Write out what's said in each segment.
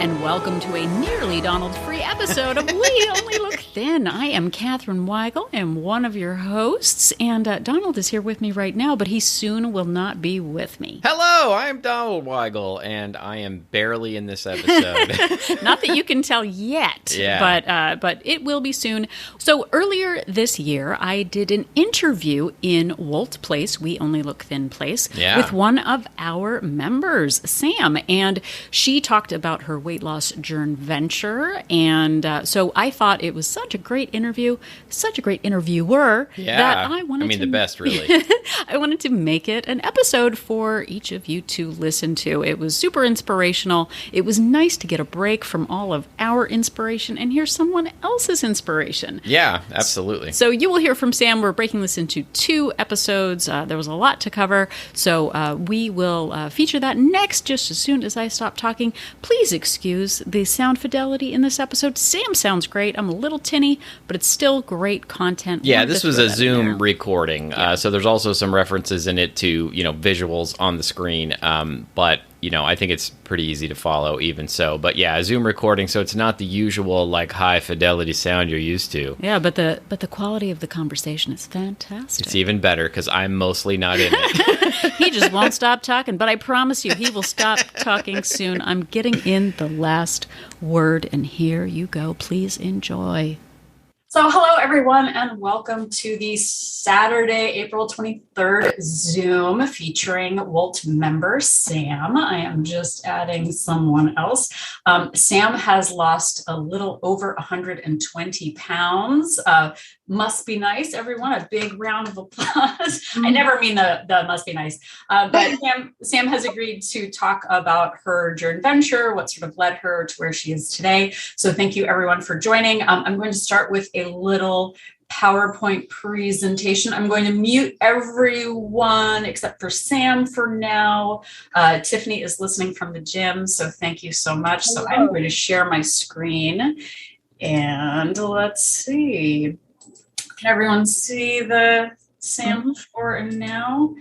and welcome to a nearly Donald-free episode of We Only Look Thin. I am Katherine Weigel, and one of your hosts, and Donald is here with me right now, but he soon will not be with me. Hello, I am Donald Weigel, and I am barely in this episode. Not that you can tell yet, but it will be soon. So earlier this year, I did an interview in WOLT Place, We Only Look Thin Place, with one of our members, Sam, and she talked about her weight loss Journ-Venture, and so I thought it was such a great interview, such a great interviewer, that I wanted the best, really. I wanted to make it an episode for each of you to listen to. It was super inspirational. It was nice to get a break from all of our inspiration and hear someone else's inspiration. Yeah, absolutely. So you will hear from Sam. We're breaking this into 2 episodes. There was a lot to cover, so we will feature that next, just as soon as I stop talking. Please excuse the sound fidelity in this episode. Sam sounds great. I'm a little tinny, but it's still great content. Yeah, this was a Zoom recording, so there's also some references in it to, visuals on the screen, but I think it's pretty easy to follow even so. But yeah, a Zoom recording, so it's not the usual high fidelity sound you're used to. Yeah, but the quality of the conversation is fantastic. It's even better because I'm mostly not in it. He just won't stop talking, but I promise you he will stop talking soon. I'm getting in the last word, and here you go. Please enjoy. So hello, everyone, and welcome to the Saturday, April 23rd Zoom featuring WOLT member Sam. I am just adding someone else. Sam has lost a little over 120 pounds. Must be nice, everyone. A big round of applause. I never mean the must be nice. But Sam has agreed to talk about her Journ-Venture, what sort of led her to where she is today. So thank you, everyone, for joining. I'm going to start with a little PowerPoint presentation. I'm going to mute everyone except for Sam for now. Tiffany is listening from the gym, so thank you so much. So I'm going to share my screen, and let's see. Can everyone see the Sam before and now?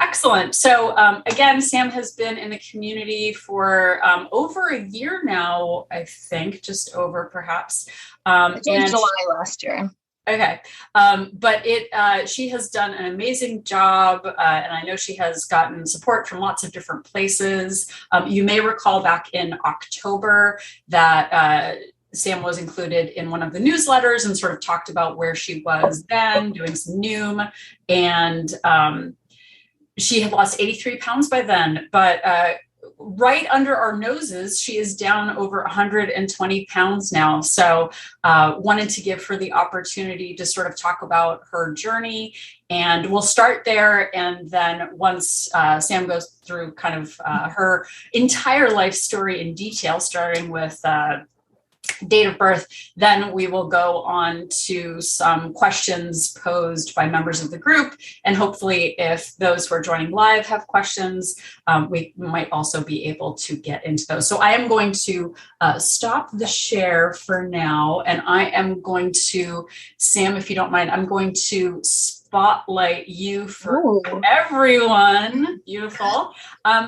Excellent. So again, Sam has been in the community for over a year now, I think, just over perhaps. It was July last year. Okay. But she has done an amazing job, and I know she has gotten support from lots of different places. You may recall back in October that Sam was included in one of the newsletters and sort of talked about where she was then, doing some Noom, and she had lost 83 pounds by then, but right under our noses, she is down over 120 pounds now. So wanted to give her the opportunity to sort of talk about her journey. And we'll start there. And then once Sam goes through kind of her entire life story in detail, starting with date of birth, then we will go on to some questions posed by members of the group. And hopefully if those who are joining live have questions, we might also be able to get into those. So I am going to stop the share for now. And I am going to, Sam, if you don't mind, I'm going to spotlight you for everyone. Beautiful.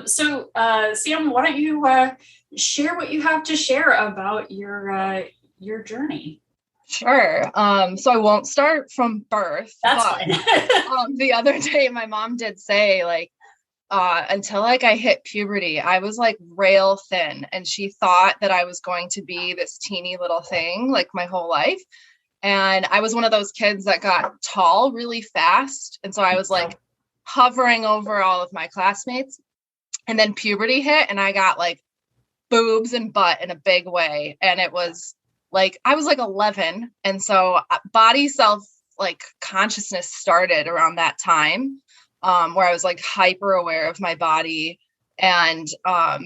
So Sam, why don't you share what you have to share about your journey? Sure. So I won't start from birth. That's fine. The other day, my mom did say, until I hit puberty, I was rail thin, and she thought that I was going to be this teeny little thing my whole life. And I was one of those kids that got tall really fast. And so I was hovering over all of my classmates. And then puberty hit, and I got boobs and butt in a big way. And it was I was 11. And so body self consciousness started around that time, where I was hyper aware of my body. And I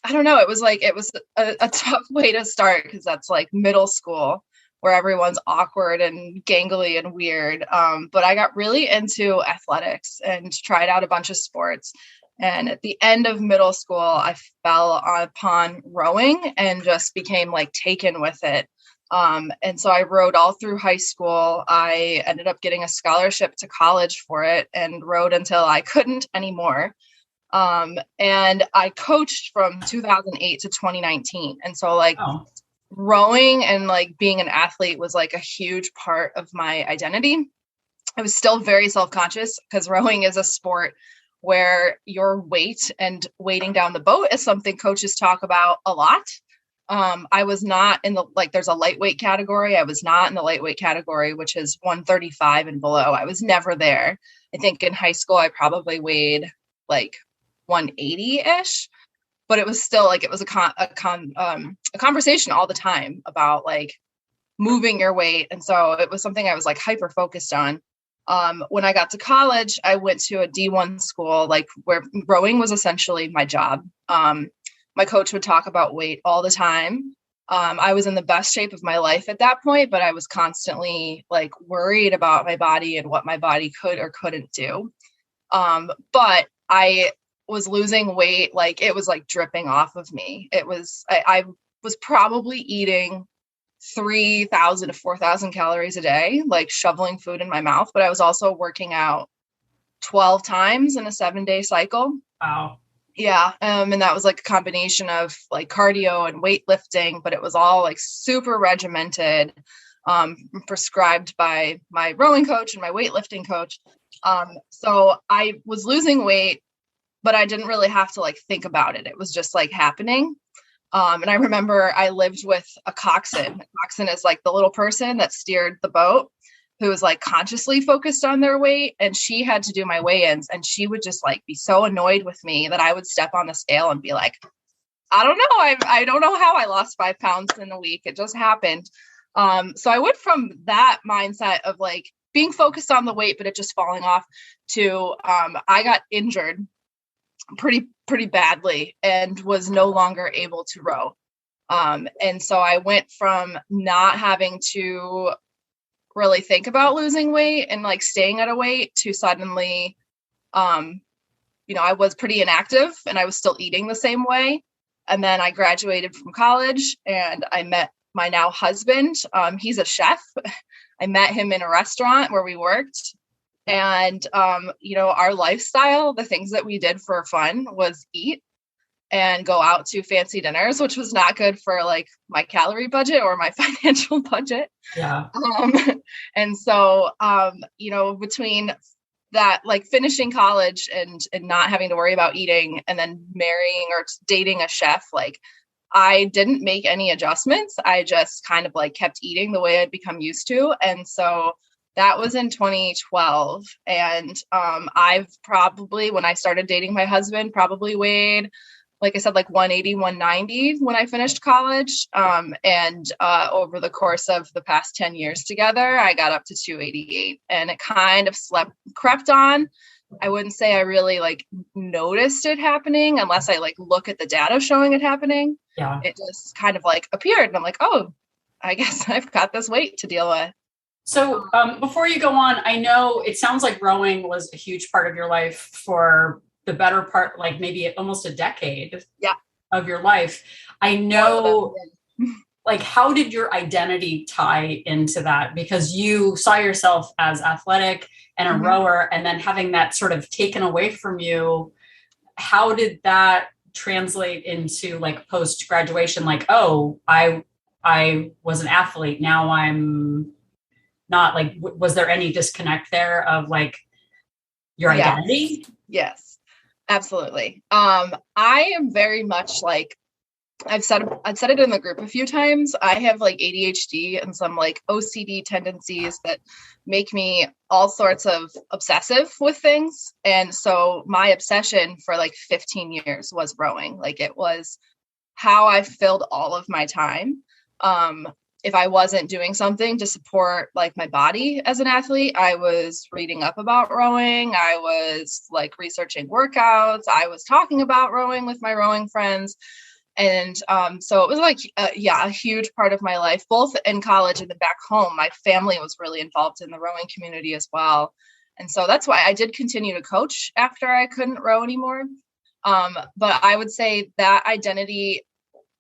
don't know, it was a tough way to start, because that's middle school, where everyone's awkward and gangly and weird. But I got really into athletics and tried out a bunch of sports. And at the end of middle school, I fell upon rowing and just became taken with it. And so I rowed all through high school. I ended up getting a scholarship to college for it and rowed until I couldn't anymore. And I coached from 2008 to 2019. And so like Oh. rowing and like being an athlete was like a huge part of my identity. I was still very self-conscious because rowing is a sport where your weight and weighting down the boat is something coaches talk about a lot. I was not in the, like, there's a lightweight category. I was not in the lightweight category, which is 135 and below. I was never there. I think in high school, I probably weighed like 180-ish, but it was still like, it was a conversation all the time about like moving your weight. And so it was something I was like hyper focused on. When I got to college, I went to a D1 school, like where rowing was essentially my job. My coach would talk about weight all the time. I was in the best shape of my life at that point, but I was constantly like worried about my body and what my body could or couldn't do. But I was losing weight, like it was like dripping off of me. I was probably eating 3,000 to 4,000 calories a day, like shoveling food in my mouth, but I was also working out 12 times in a 7-day cycle. Wow. Yeah. And that was like a combination of like cardio and weightlifting, but it was all like super regimented, prescribed by my rowing coach and my weightlifting coach. So I was losing weight, but I didn't really have to like think about it. It was just like happening. And I remember I lived with a coxswain. A coxswain is like the little person that steered the boat, who was like consciously focused on their weight. And she had to do my weigh-ins, and she would just like be so annoyed with me that I would step on the scale and be like, I don't know. I don't know how I lost 5 pounds in a week. It just happened. So I went from that mindset of like being focused on the weight, but it just falling off, to I got injured pretty badly and was no longer able to row. And so I went from not having to really think about losing weight and like staying at a weight to suddenly, I was pretty inactive and I was still eating the same way. And then I graduated from college and I met my now husband. He's a chef. I met him in a restaurant where we worked. And, our lifestyle, the things that we did for fun was eat and go out to fancy dinners, which was not good for like my calorie budget or my financial budget. Yeah. And so, between that, like finishing college and not having to worry about eating, and then marrying or dating a chef, like I didn't make any adjustments. I just kind of like kept eating the way I'd become used to. And so that was in 2012. And I've probably, when I started dating my husband, probably weighed, like I said, like 180, 190 when I finished college. And over the course of the past 10 years together, I got up to 288, and it kind of crept on. I wouldn't say I really like noticed it happening unless I like look at the data showing it happening. Yeah. It just kind of like appeared, and I'm like, oh, I guess I've got this weight to deal with. So before you go on, I know it sounds like rowing was a huge part of your life for the better part, like maybe almost a decade of your life. I know, like, how did your identity tie into that? Because you saw yourself as athletic and a rower, and then having that sort of taken away from you, how did that translate into like post-graduation? Like, oh, I was an athlete. Now I'm not. Like, was there any disconnect there of like your identity? Yes, absolutely. I am very much like, I've said it in the group a few times. I have like ADHD and some like OCD tendencies that make me all sorts of obsessive with things. And so my obsession for like 15 years was rowing. Like, it was how I filled all of my time. If I wasn't doing something to support like my body as an athlete, I was reading up about rowing. I was like researching workouts. I was talking about rowing with my rowing friends. And so it was like, a huge part of my life, both in college and then back home. My family was really involved in the rowing community as well. And so that's why I did continue to coach after I couldn't row anymore. But I would say that identity,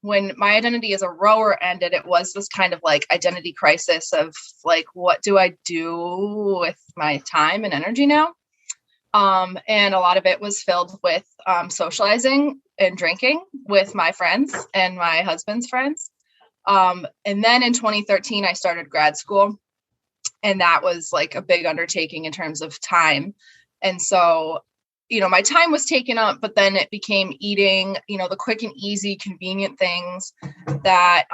when my identity as a rower ended, it was this kind of like identity crisis of like, what do I do with my time and energy now? And a lot of it was filled with socializing and drinking with my friends and my husband's friends. And then in 2013, I started grad school, and that was like a big undertaking in terms of time. And so, my time was taken up, but then it became eating, the quick and easy, convenient things that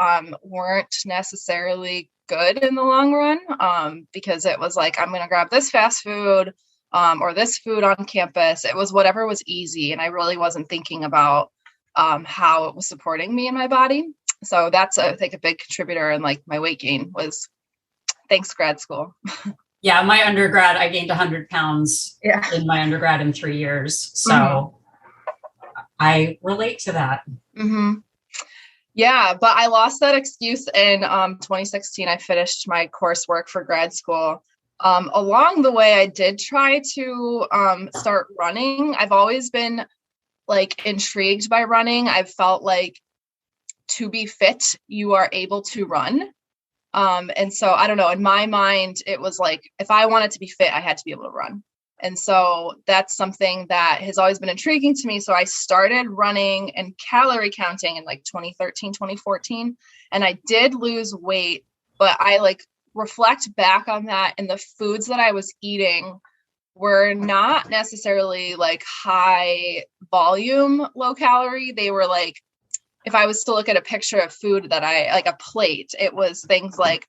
weren't necessarily good in the long run, because it was like, I'm going to grab this fast food or this food on campus. It was whatever was easy. And I really wasn't thinking about how it was supporting me and my body. So that's, I think, a big contributor in like my weight gain was thanks grad school. Yeah, my undergrad, I gained 100 pounds in my undergrad in 3 years. So I relate to that. Mm-hmm. Yeah, but I lost that excuse in 2016. I finished my coursework for grad school. Along the way, I did try to start running. I've always been like intrigued by running. I've felt like to be fit, you are able to run. And so I don't know, in my mind, it was like, if I wanted to be fit, I had to be able to run. And so that's something that has always been intriguing to me. So I started running and calorie counting in like 2013, 2014, and I did lose weight, but I like reflect back on that, and the foods that I was eating were not necessarily like high volume, low calorie. They were like, if I was to look at a picture of food that I like, a plate, it was things like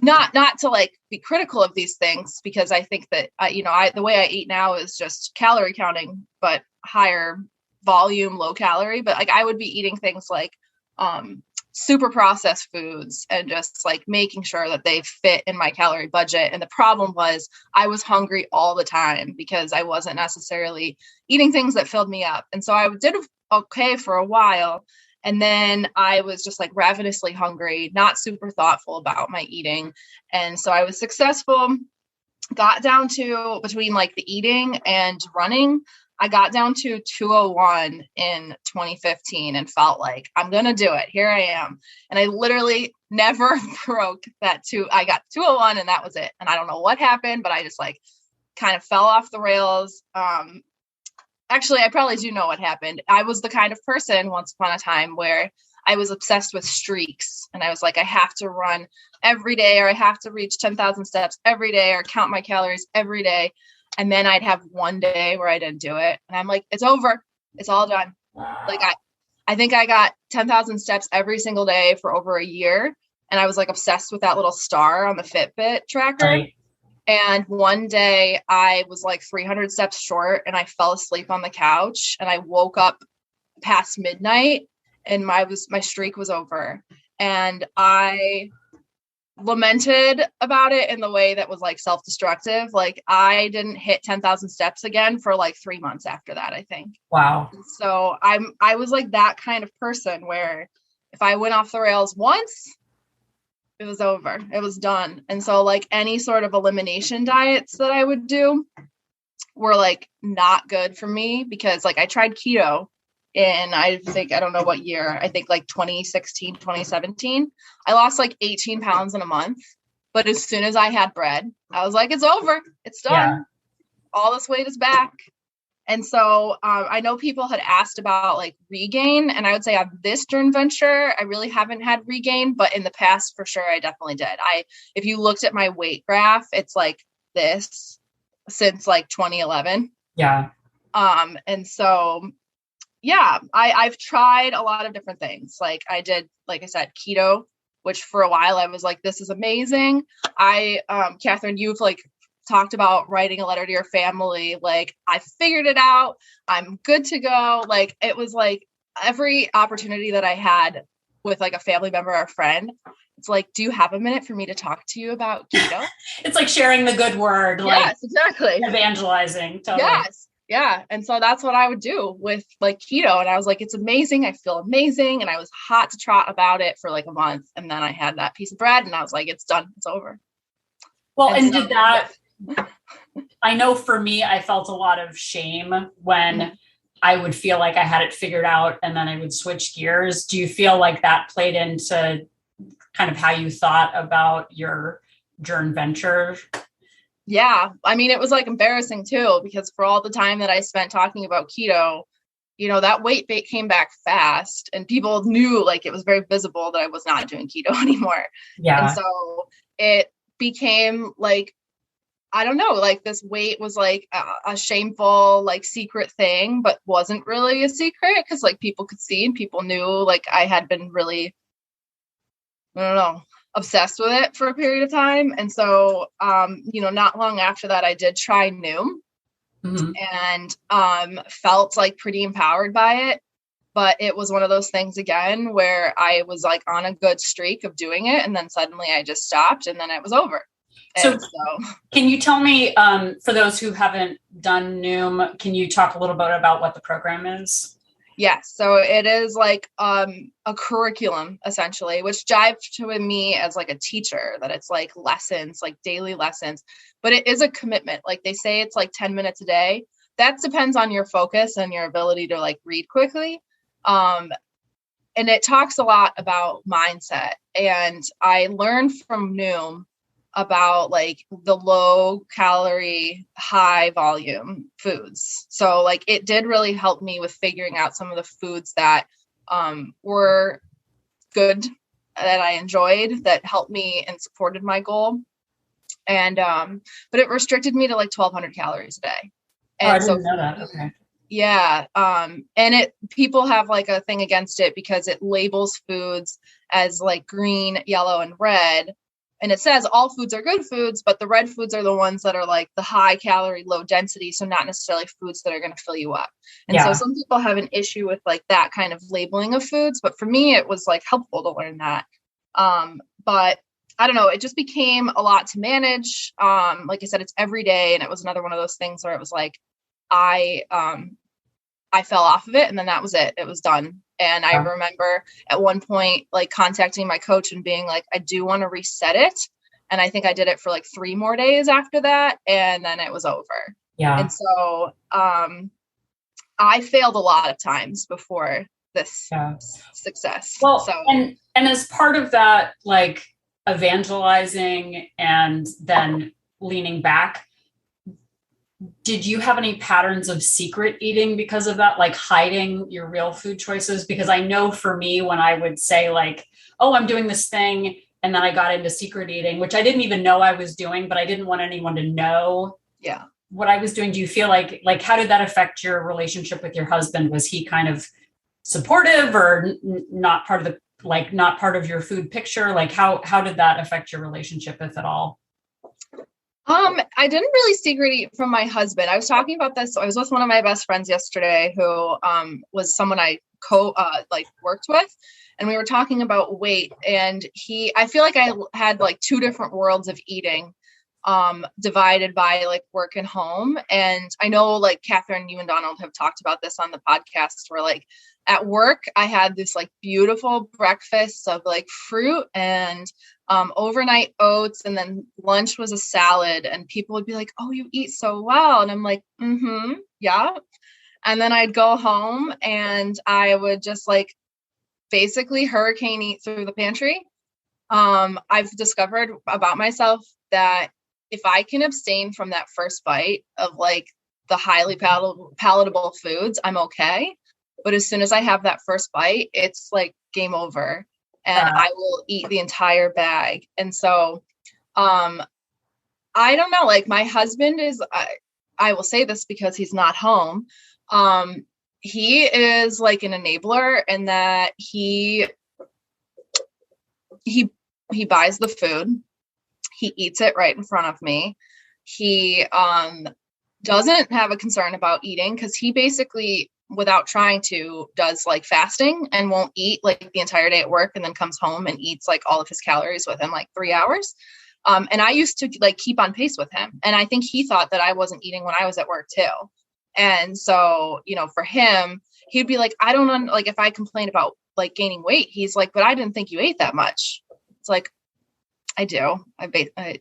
not to like be critical of these things, because I think that the way I eat now is just calorie counting, but higher volume, low calorie. But like I would be eating things like super processed foods and just like making sure that they fit in my calorie budget. And the problem was I was hungry all the time because I wasn't necessarily eating things that filled me up. And so I did okay for a while. And then I was just like ravenously hungry, not super thoughtful about my eating. And so I was successful, got down to between like the eating and running, I got down to 201 in 2015 and felt like I'm going to do it. Here I am. And I literally never broke that I got 201 and that was it. And I don't know what happened, but I just like kind of fell off the rails. Actually, I probably do know what happened. I was the kind of person once upon a time where I was obsessed with streaks. And I was like, I have to run every day, or I have to reach 10,000 steps every day, or count my calories every day. And then I'd have one day where I didn't do it. And I'm like, it's over. It's all done. Like, I think I got 10,000 steps every single day for over a year. And I was like obsessed with that little star on the Fitbit tracker. Right. And one day I was like 300 steps short and I fell asleep on the couch, and I woke up past midnight and my streak was over. And I lamented about it in the way that was like self-destructive. Like I didn't hit 10,000 steps again for like 3 months after that, I think. Wow. So I was like that kind of person where if I went off the rails once, it was over. It was done. And so like any sort of elimination diets that I would do were like not good for me, because like I tried keto in, I don't know what year, I think like 2016, 2017. I lost like 18 pounds in a month. But as soon as I had bread, I was like, it's over. It's done. Yeah. All this weight is back. And so I know people had asked about like regain, and I would say on this Journ-Venture, I really haven't had regain, but in the past, for sure, I definitely did. If you looked at my weight graph, it's like this since like 2011. Yeah. And so, yeah, I've tried a lot of different things. Like I did, like I said, keto, which for a while I was like, this is amazing. Catherine, you've like talked about writing a letter to your family. Like I figured it out. I'm good to go. Like it was like every opportunity that I had with like a family member or a friend, it's like, do you have a minute for me to talk to you about keto? It's like sharing the good word. Like yes, exactly. Evangelizing. Totally. Yes. Yeah. And so that's what I would do with like keto. And I was like, it's amazing. I feel amazing. And I was hot to trot about it for like a month. And then I had that piece of bread and I was like, it's done. It's over. Well, and did that, I know for me, I felt a lot of shame when I would feel like I had it figured out and then I would switch gears. Do you feel like that played into kind of how you thought about your Journ-Venture Yeah. I mean, it was like embarrassing too, because for all the time that I spent talking about keto, that weight came back fast and people knew, like, it was very visible that I was not doing keto anymore. Yeah. And so it became like, I don't know, like this weight was like a shameful, like secret thing, but wasn't really a secret because like people could see and people knew like I had been really, I don't know, obsessed with it for a period of time. And so, not long after that, I did try Noom and felt like pretty empowered by it. But it was one of those things again where I was like on a good streak of doing it. And then suddenly I just stopped and then it was over. So can you tell me, for those who haven't done Noom, can you talk a little bit about what the program is? Yes. So it is like a curriculum essentially, which jived to me as like a teacher, that it's like lessons, like daily lessons, but it is a commitment. Like they say it's like 10 minutes a day. That depends on your focus and your ability to like read quickly. And it talks a lot about mindset. And I learned from Noom about like the low calorie, high volume foods. So like it did really help me with figuring out some of the foods that were good, that I enjoyed, that helped me and supported my goal. And but it restricted me to like 1,200 calories a day. And I didn't know that. Okay. Yeah. And people have like a thing against it because it labels foods as like green, yellow, and red. And it says all foods are good foods, but the red foods are the ones that are like the high calorie, low density. So not necessarily foods that are going to fill you up. And so some people have an issue with like that kind of labeling of foods. But for me, it was like helpful to learn that. But I don't know, it just became a lot to manage. Like I said, it's every day. And it was another one of those things where it was like, I fell off of it and then that was it. It was done. And I remember at one point, like contacting my coach and being like, I do want to reset it. And I think I did it for like 3 more days after that. And then it was over. Yeah. And so I failed a lot of times before this success. Well, and as part of that, like evangelizing and then leaning back, did you have any patterns of secret eating because of that, like hiding your real food choices? Because I know for me, when I would say like, oh, I'm doing this thing, and then I got into secret eating, which I didn't even know I was doing, but I didn't want anyone to know what I was doing. Do you feel like how did that affect your relationship with your husband? Was he kind of supportive or not part of not part of your food picture? Like how did that affect your relationship, if at all? I didn't really secret eat from my husband. I was talking about this. I was with one of my best friends yesterday who was someone I worked with, and we were talking about weight. And I feel like I had like 2 different worlds of eating, divided by like work and home. And I know like Catherine, you and Donald have talked about this on the podcast, where like at work, I had this like beautiful breakfast of like fruit and overnight oats, and then lunch was a salad, and people would be like, oh, you eat so well. And I'm like, yeah. And then I'd go home and I would just like basically hurricane eat through the pantry. I've discovered about myself that if I can abstain from that first bite of like the highly palatable foods, I'm okay. But as soon as I have that first bite, it's like game over. And I will eat the entire bag. And so, I don't know, like my husband is, I will say this because he's not home. He is like an enabler in that he buys the food. He eats it right in front of me. He, doesn't have a concern about eating because he basically, without trying to, does like fasting and won't eat like the entire day at work, and then comes home and eats like all of his calories within like 3 hours. And I used to like keep on pace with him. And I think he thought that I wasn't eating when I was at work too. And so, for him, he'd be like, I don't know, like if I complain about like gaining weight, he's like, but I didn't think you ate that much. It's like, I do.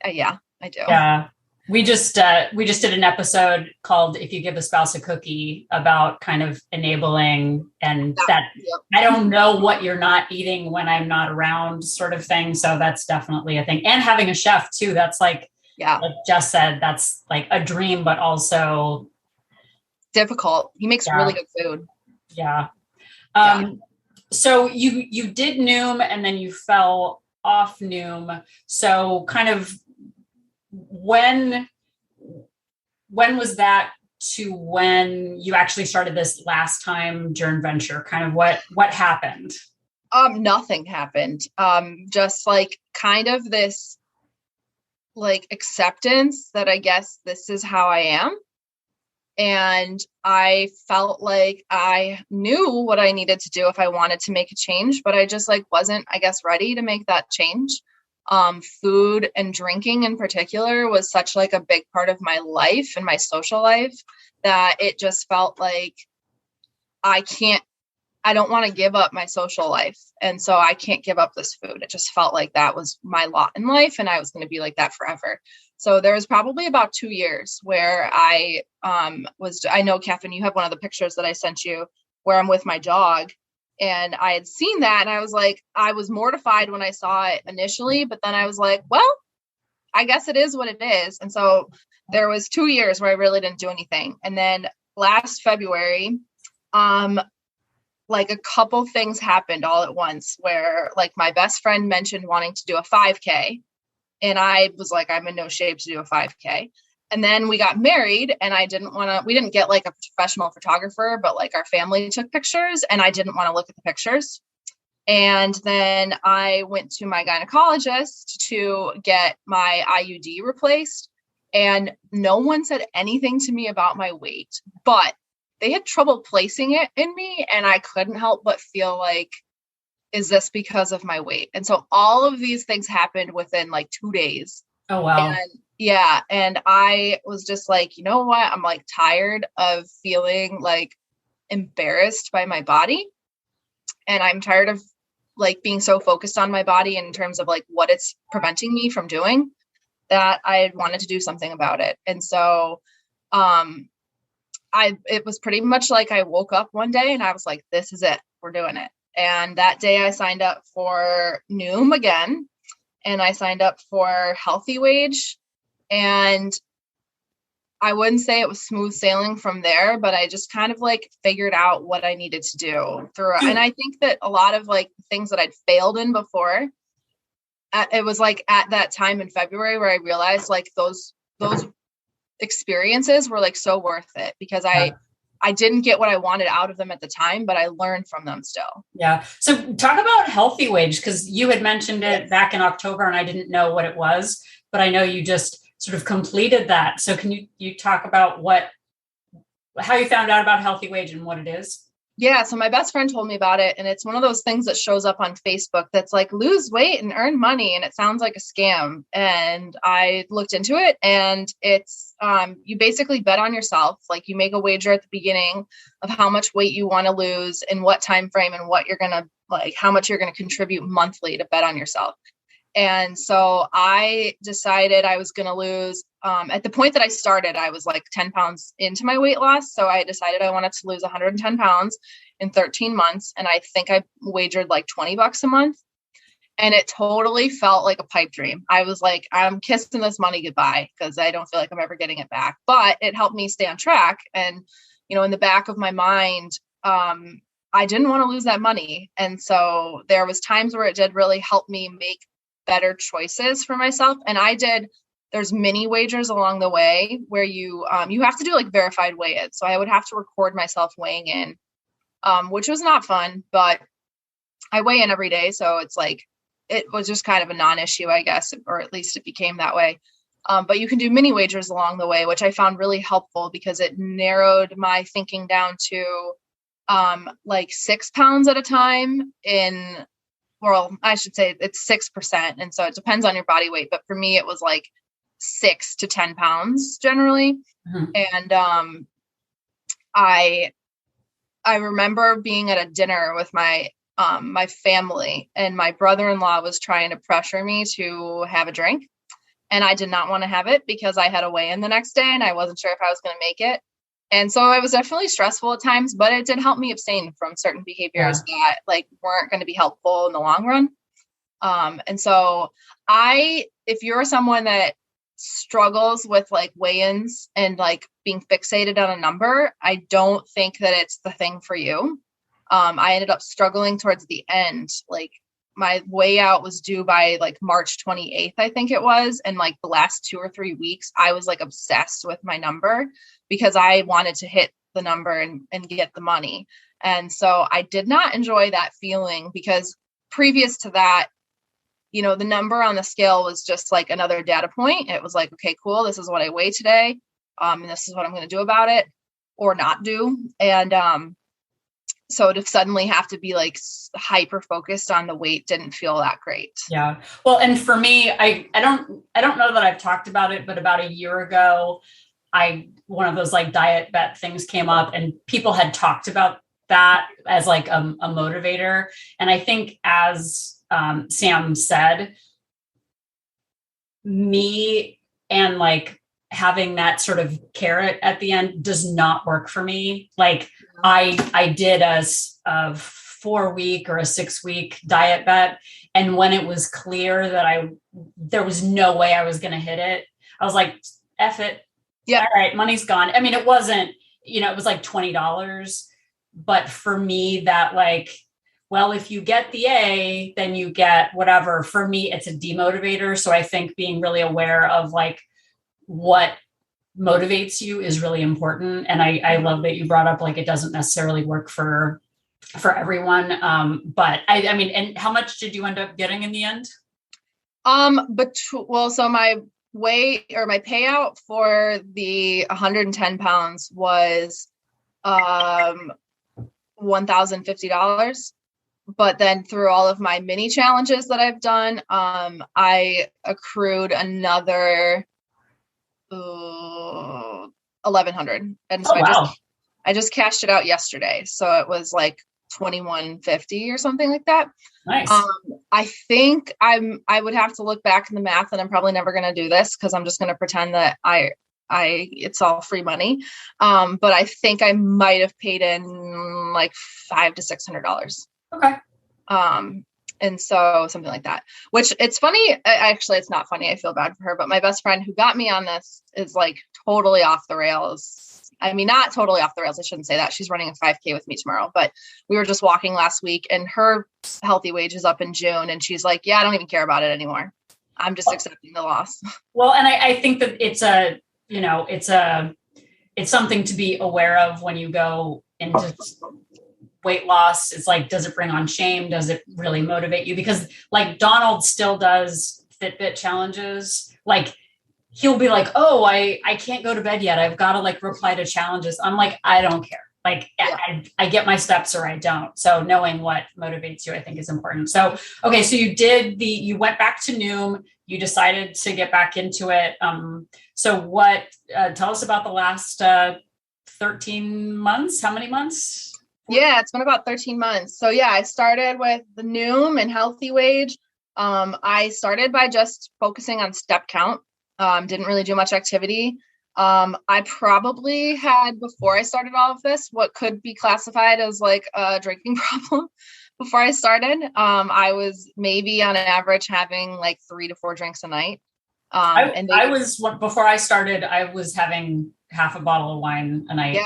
Yeah, I do. Yeah. We just did an episode called "If You Give a Spouse a Cookie" about kind of enabling and I don't know what you're not eating when I'm not around sort of thing. So that's definitely a thing. And having a chef too. That's like, Yeah. like Jess said, that's like a dream, but also difficult. He makes really good food. Yeah. So you did Noom and then you fell off Noom. So kind of when was that to when you actually started this last time Journ-Venture? Kind of what happened? Nothing happened. Just like kind of this like acceptance that I guess this is how I am. And I felt like I knew what I needed to do if I wanted to make a change, but I just like wasn't, I guess, ready to make that change. Food and drinking in particular was such like a big part of my life and my social life that it just felt like I don't want to give up my social life. And so I can't give up this food. It just felt like that was my lot in life and I was going to be like that forever. So there was probably about 2 years where I know, Catherine, you have one of the pictures that I sent you where I'm with my dog, and I had seen that and I was like, I was mortified when I saw it initially, but then I was like, well, I guess it is what it is. And so there was 2 years where I really didn't do anything. And then last February, like a couple things happened all at once where like my best friend mentioned wanting to do a 5K. And I was like, I'm in no shape to do a 5K. And then we got married and we didn't get like a professional photographer, but like our family took pictures and I didn't want to look at the pictures. And then I went to my gynecologist to get my IUD replaced. And no one said anything to me about my weight, but they had trouble placing it in me. And I couldn't help but feel like, is this because of my weight? And so all of these things happened within like 2 days. Oh, wow. And yeah. And I was just like, you know what? I'm like tired of feeling like embarrassed by my body. And I'm tired of like being so focused on my body in terms of like what it's preventing me from doing, that I wanted to do something about it. And so, it was pretty much like I woke up one day and I was like, this is it. We're doing it. And that day I signed up for Noom again, and I signed up for Healthy Wage. And I wouldn't say it was smooth sailing from there, but I just kind of like figured out what I needed to do through. And I think that a lot of like things that I'd failed in before, it was like at that time in February where I realized like those experiences were like so worth it, because I didn't get what I wanted out of them at the time, but I learned from them still. Yeah. So talk about Healthy Wage, because you had mentioned it back in October and I didn't know what it was, but I know you just sort of completed that. So can you talk about how you found out about Healthy Wage and what it is? Yeah. So my best friend told me about it, and it's one of those things that shows up on Facebook that's like lose weight and earn money. And it sounds like a scam. And I looked into it, and it's, you basically bet on yourself. Like you make a wager at the beginning of how much weight you want to lose in what time frame and what you're going to like, how much you're going to contribute monthly to bet on yourself. And so I decided I was going to lose, at the point that I started, I was like 10 pounds into my weight loss. So I decided I wanted to lose 110 pounds in 13 months. And I think I wagered like $20 a month. And it totally felt like a pipe dream. I was like, I'm kissing this money goodbye, because I don't feel like I'm ever getting it back. But it helped me stay on track. And, you know, in the back of my mind, I didn't want to lose that money. And so there was times where it did really help me make better choices for myself. And there's mini wagers along the way where you have to do like verified weigh-ins. So I would have to record myself weighing in, which was not fun, but I weigh in every day. So it's like, it was just kind of a non-issue, I guess, or at least it became that way. But you can do mini wagers along the way, which I found really helpful because it narrowed my thinking down to like 6 pounds at a time well, I should say it's 6%. And so it depends on your body weight. But for me, it was like 6 to 10 pounds generally. Mm-hmm. And I remember being at a dinner with my family, and my brother-in-law was trying to pressure me to have a drink. And I did not want to have it because I had a weigh-in the next day and I wasn't sure if I was going to make it. And so it was definitely stressful at times, but it did help me abstain from certain behaviors that like weren't going to be helpful in the long run. And so if you're someone that struggles with like weigh-ins and like being fixated on a number, I don't think that it's the thing for you. I ended up struggling towards the end. Like my weigh out was due by like March 28th, I think it was. And like the last 2 or 3 weeks, I was like obsessed with my number because I wanted to hit the number and get the money. And so I did not enjoy that feeling because previous to that, you know, the number on the scale was just like another data point. It was like, okay, cool. This is what I weigh today. And this is what I'm going to do about it or not do. And so to suddenly have to be like hyper focused on the weight didn't feel that great. Yeah. Well, and for me, I don't know that I've talked about it, but about a year ago, one of those like diet bet things came up and people had talked about that as like a motivator. And I think as Sam said, me and like having that sort of carrot at the end does not work for me. Like I did a 4-week or a 6-week diet bet. And when it was clear that there was no way I was going to hit it, I was like, F it. Yeah. All right. Money's gone. I mean, it wasn't, you know, it was like $20, but for me that like, well, if you get the A, then you get whatever. For me, it's a demotivator. So I think being really aware of like what motivates you is really important. And I love that you brought up, like, it doesn't necessarily work for everyone. But I mean, and how much did you end up getting in the end? So my weight or my payout for the 110 pounds was $1,050. But then through all of my mini challenges that I've done, I accrued another $1,100. And so I just cashed it out yesterday. So it was like $2,150 or something like that. Nice. I think I would have to look back in the math, and I'm probably never going to do this because I'm just going to pretend that it's all free money. But I think I might have paid in like $500 to $600. Okay. And so something like that, which it's funny. Actually, it's not funny. I feel bad for her, but my best friend who got me on this is like totally off the rails. I mean, not totally off the rails. I shouldn't say that. She's running a 5K with me tomorrow, but we were just walking last week and her healthy wage is up in June. And she's like, yeah, I don't even care about it anymore. I'm just accepting the loss. Well, and I think that it's something to be aware of when you go into weight loss. It's like, does it bring on shame? Does it really motivate you? Because like Donald still does Fitbit challenges. Like he'll be like, oh, I can't go to bed yet. I've got to like reply to challenges. I'm like, I don't care. Like I get my steps or I don't. So knowing what motivates you, I think is important. So, okay. So you went back to Noom, you decided to get back into it. So what, tell us about the last 13 months. How many months? Yeah, it's been about 13 months. So yeah, I started with the Noom and healthy wage. I started by just focusing on step count. Didn't really do much activity. I probably had, before I started all of this, what could be classified as like a drinking problem. Before I started, I was maybe on average having like 3 to 4 drinks a night. Before I started, I was having half a bottle of wine a night.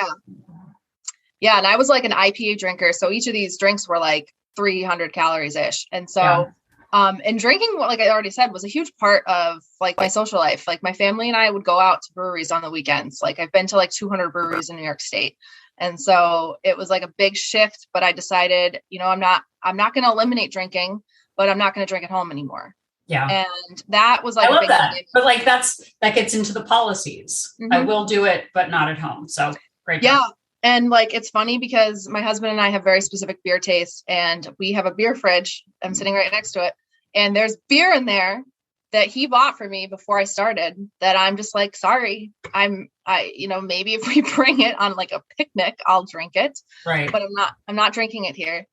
Yeah. And I was like an IPA drinker. So each of these drinks were like 300 calories ish. And so, and drinking, like I already said, was a huge part of like my social life. Like my family and I would go out to breweries on the weekends. Like I've been to like 200 breweries in New York State. And so it was like a big shift, but I decided, you know, I'm not going to eliminate drinking, but I'm not going to drink at home anymore. Yeah. And that was like, I love that. But like, that gets into the policies. Mm-hmm. I will do it, but not at home. So great. Yeah. And like, it's funny because my husband and I have very specific beer tastes, and we have a beer fridge. I'm sitting right next to it, and there's beer in there that he bought for me before I started that I'm just like, sorry, maybe if we bring it on like a picnic, I'll drink it. Right. But I'm not drinking it here.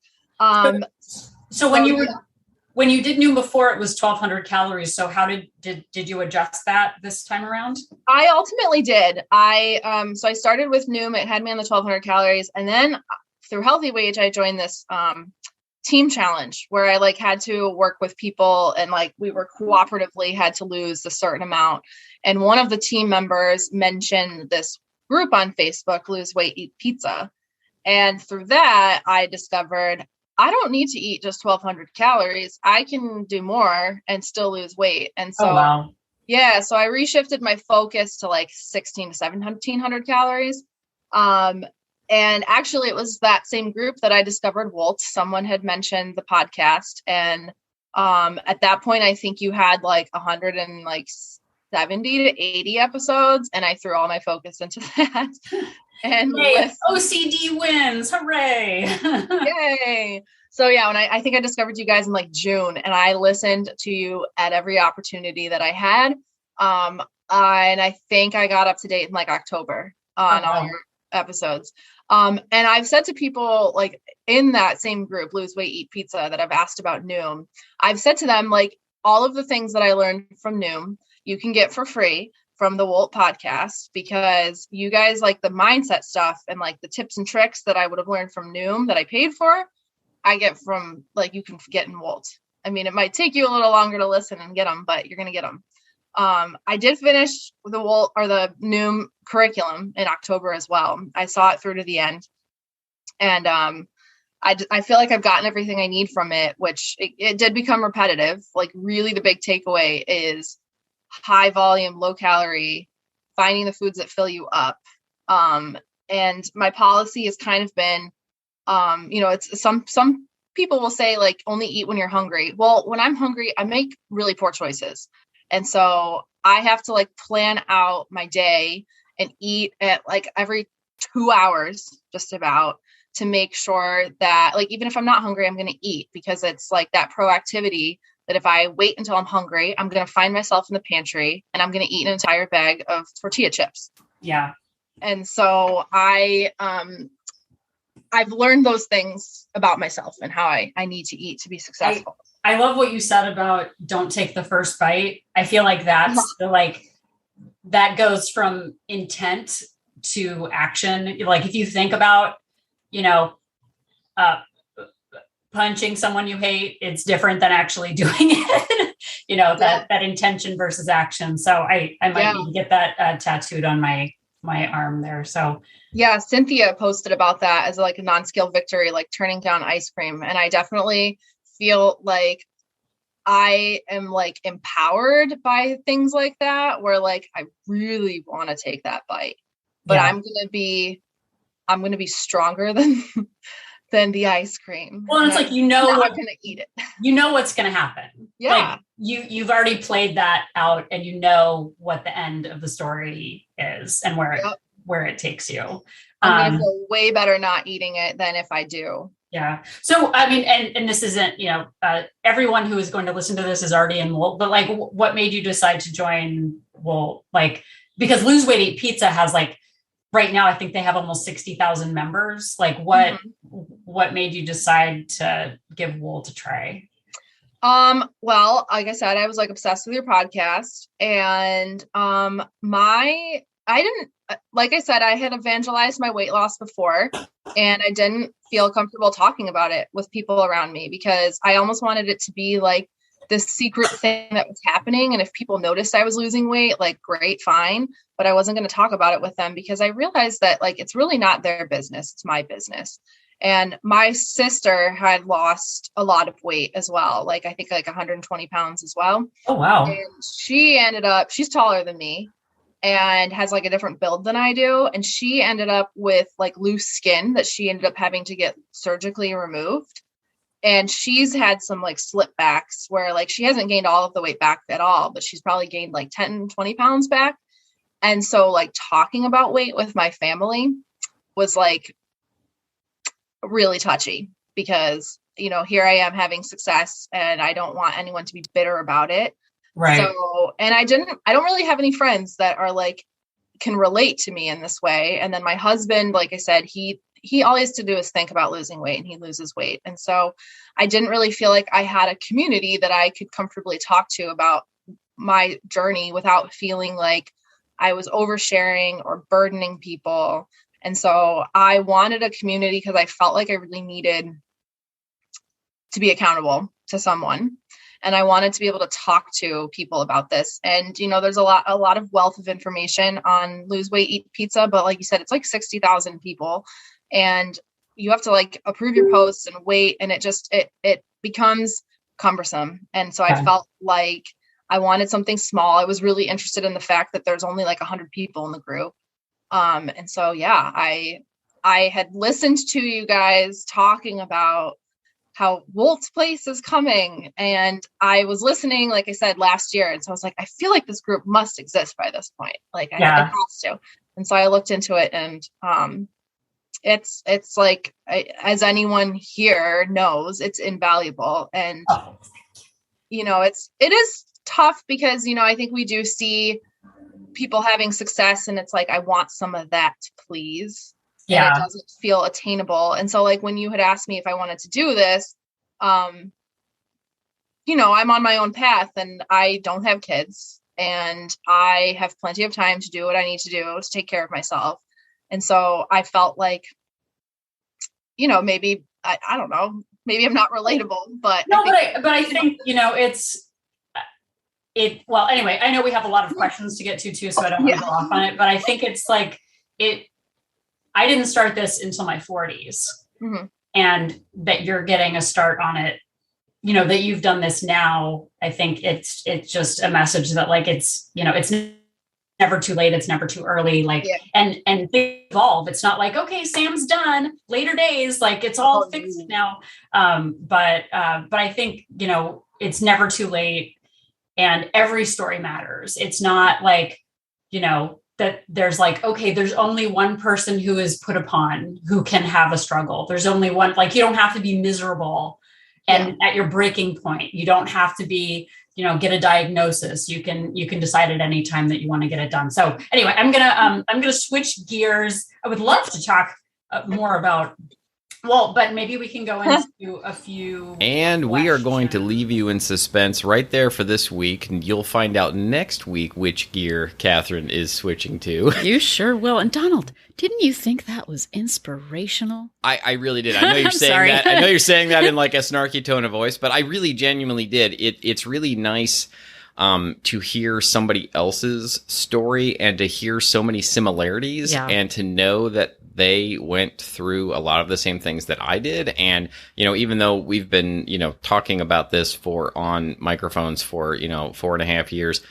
So when you did Noom before, it was 1,200 calories. So how did you adjust that this time around? I ultimately did. So I started with Noom. It had me on the 1,200 calories. And then through Healthy Wage, I joined this team challenge where I like had to work with people and like we were cooperatively had to lose a certain amount. And one of the team members mentioned this group on Facebook, Lose Weight, Eat Pizza. And through that, I discovered I don't need to eat just 1,200 calories. I can do more and still lose weight. And so, Oh, wow. yeah, so I reshifted my focus to like 16 to 1700 calories. And actually, it was that same group that I discovered WOLT. Someone had mentioned the podcast. And at that point, I think you had like 170 to 80 episodes. And I threw all my focus into that. And OCD wins. Hooray. Yay. So yeah, when I think I discovered you guys in like June, and I listened to you at every opportunity that I had. And I think I got up to date in like October on all your episodes. And I've said to people like in that same group, Lose Weight, Eat Pizza, that I've asked about Noom, I've said to them, like, all of the things that I learned from Noom, you can get for free from the WOLT podcast, because you guys, like the mindset stuff and like the tips and tricks that I would have learned from Noom that I paid for, I get from like, you can get in WOLT. I mean, it might take you a little longer to listen and get them, but you're going to get them. I did finish the WOLT or the Noom curriculum in October as well. I saw it through to the end, and I feel like I've gotten everything I need from it, which it did become repetitive. Like really the big takeaway is high volume, low calorie, finding the foods that fill you up. And my policy has kind of been, it's some people will say like only eat when you're hungry. Well, when I'm hungry, I make really poor choices. And so I have to like plan out my day and eat at like every 2 hours, just about, to make sure that like, even if I'm not hungry, I'm going to eat, because it's like that proactivity that if I wait until I'm hungry, I'm going to find myself in the pantry and I'm going to eat an entire bag of tortilla chips. Yeah. And so I've learned those things about myself and how I need to eat to be successful. I love what you said about don't take the first bite. I feel like that's that goes from intent to action. Like if you think about, punching someone you hate, it's different than actually doing it, that intention versus action. So I might need to get that tattooed on my arm there. So yeah, Cynthia posted about that as like a non-scale victory, like turning down ice cream. And I definitely feel like I am like empowered by things like that, where like, I really want to take that bite, but I'm going to be stronger than the ice cream. Well, it's like, I'm going to eat it. You know what's going to happen. Yeah. Like you've already played that out, and you know what the end of the story is and where it takes you. I'm going to feel way better not eating it than if I do. Yeah. So, I mean, and this isn't, everyone who is going to listen to this is already in WOLT, but like, what made you decide to join WOLT? Like, because Lose Weight, Eat Pizza has like, right now, I think they have almost 60,000 members. Like what made you decide to give WOLT a try? Well, like I said, I was like obsessed with your podcast, and like I said, I had evangelized my weight loss before, and I didn't feel comfortable talking about it with people around me, because I almost wanted it to be like this secret thing that was happening. And if people noticed I was losing weight, like great, fine. But I wasn't going to talk about it with them, because I realized that like, it's really not their business. It's my business. And my sister had lost a lot of weight as well. Like, I think like 120 pounds as well. Oh, wow. And she's taller than me and has like a different build than I do. And she ended up with like loose skin that she ended up having to get surgically removed. And she's had some like slip backs where like she hasn't gained all of the weight back at all, but she's probably gained like 10, 20 pounds back. And so like talking about weight with my family was like really touchy, because, here I am having success and I don't want anyone to be bitter about it. Right. So, and I don't really have any friends that are like, can relate to me in this way. And then my husband, like I said, he all he has to do is think about losing weight, and he loses weight. And so I didn't really feel like I had a community that I could comfortably talk to about my journey without feeling like I was oversharing or burdening people. And so I wanted a community because I felt like I really needed to be accountable to someone. And I wanted to be able to talk to people about this. And, there's a lot of wealth of information on Lose Weight, Eat Pizza. But like you said, it's like 60,000 people and you have to like approve your posts and wait. And it becomes cumbersome. And so I felt like I wanted something small. I was really interested in the fact that there's only like 100 people in the group. And so, yeah, I had listened to you guys talking about how WOLT Place is coming. And I was listening, like I said, last year. And so I was like, I feel like this group must exist by this point. Like it has to. And so I looked into it and, it's like, as anyone here knows, it's invaluable. And, it is tough because, I think we do see people having success and it's like, I want some of that, please. Yeah. And it doesn't feel attainable. And so like when you had asked me if I wanted to do this, I'm on my own path and I don't have kids and I have plenty of time to do what I need to do to take care of myself. And so I felt like, maybe, I don't know, maybe I'm not relatable, but. No, I think, well, anyway, I know we have a lot of questions to get to too, so I don't want to go off on it, but I think it's like I didn't start this until my 40s and that you're getting a start on it, that you've done this now. I think it's just a message that like, it's never too late. It's never too early. Like, and they evolve. It's not like, okay, Sam's done, later days, like it's all fixed now. But I think, it's never too late and every story matters. It's not like, that there's like, okay, there's only one person who is put upon who can have a struggle. There's only one, like, you don't have to be miserable and at your breaking point, you don't have to be, get a diagnosis. You can decide at any time that you want to get it done. So anyway, I'm going to switch gears. I would love to talk more about, but maybe we can go into a few. And we are going to leave you in suspense right there for this week. And you'll find out next week which gear Catherine is switching to. You sure will. And Donald, didn't you think that was inspirational? I really did. I know you're saying that. I know you're saying that in like a snarky tone of voice, but I really genuinely did. It's really nice to hear somebody else's story and to hear so many similarities and to know that they went through a lot of the same things that I did. And, even though we've been, talking about this on microphones for, 4.5 years,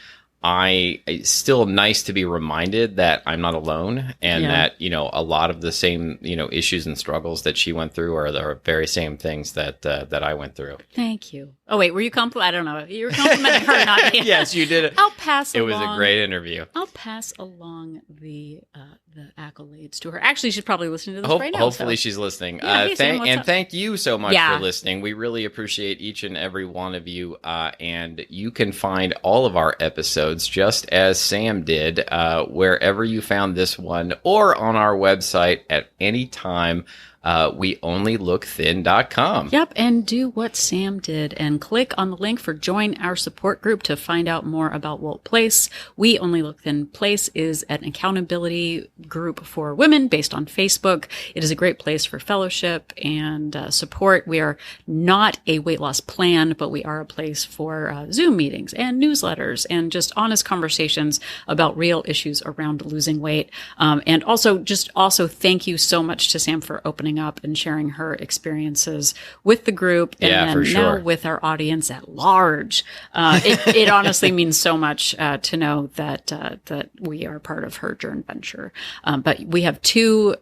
it's still nice to be reminded that I'm not alone and that, a lot of the same, issues and struggles that she went through are the very same things that I went through. Thank you. Oh, wait, were you I don't know. You were complimenting her, not me. Yes, you did. I'll pass along. It was a great interview. I'll pass along the accolades to her. Actually, she's probably listening to this right now. Hopefully she's listening. Yeah, thank you so much for listening. We really appreciate each and every one of you. And you can find all of our episodes just as Sam did, wherever you found this one or on our website at any time. weonlylookthin.com. Yep, and do what Sam did and click on the link for Join Our Support Group to find out more about WOLT Place. We Only Look Thin Place is an accountability group for women based on Facebook. It is a great place for fellowship and support. We are not a weight loss plan, but we are a place for Zoom meetings and newsletters and just honest conversations about real issues around losing weight. And also thank you so much to Sam for opening up and sharing her experiences with the group and now with our audience at large. It honestly means so much to know that we are part of her Journ-Venture. But we have two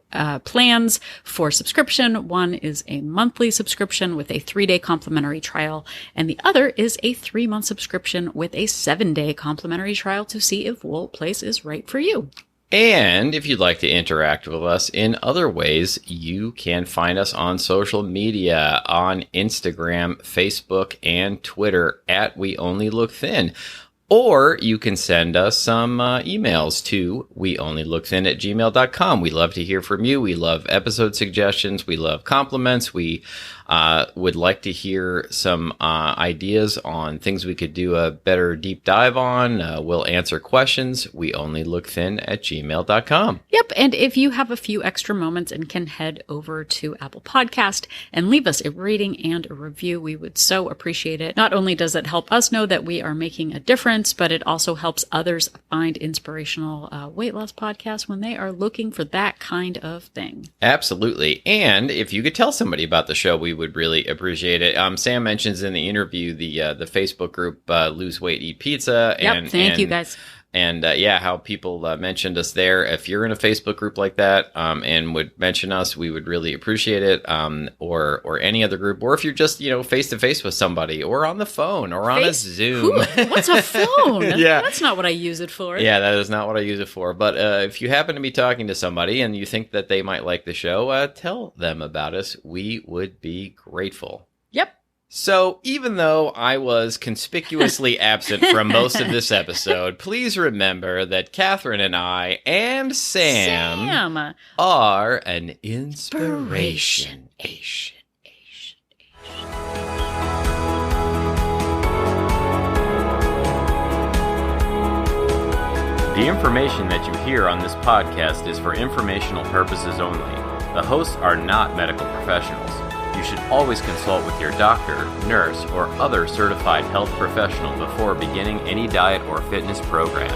plans for subscription. One is a monthly subscription with a 3-day complimentary trial, and the other is a 3-month subscription with a 7-day complimentary trial to see if WOLT Place is right for you. And if you'd like to interact with us in other ways, you can find us on social media on Instagram, Facebook, and Twitter at We Only Look Thin. Or you can send us some emails to weonlylookthin@gmail.com. We love to hear from you. We love episode suggestions. We love compliments. We would like to hear some ideas on things we could do a better deep dive on. We'll answer questions. weonlylookthin@gmail.com. Yep. And if you have a few extra moments and can head over to Apple Podcast and leave us a rating and a review, we would so appreciate it. Not only does it help us know that we are making a difference, but it also helps others find inspirational weight loss podcasts when they are looking for that kind of thing. Absolutely. And if you could tell somebody about the show, we would really appreciate it. Sam mentions in the interview the Facebook group Lose Weight, Eat Pizza. Yep, thank you guys. And how people mentioned us there. If you're in a Facebook group like that and would mention us, we would really appreciate it. Or any other group. Or if you're just, face to face with somebody or on the phone or on a Zoom. What's a phone? Yeah. That's not what I use it for. Yeah, that is not what I use it for. But if you happen to be talking to somebody and you think that they might like the show, tell them about us. We would be grateful. Yep. So even though I was conspicuously absent from most of this episode, please remember that Catherine and I and Sam are an inspiration. The information that you hear on this podcast is for informational purposes only. The hosts are not medical professionals. You should always consult with your doctor, nurse, or other certified health professional before beginning any diet or fitness program.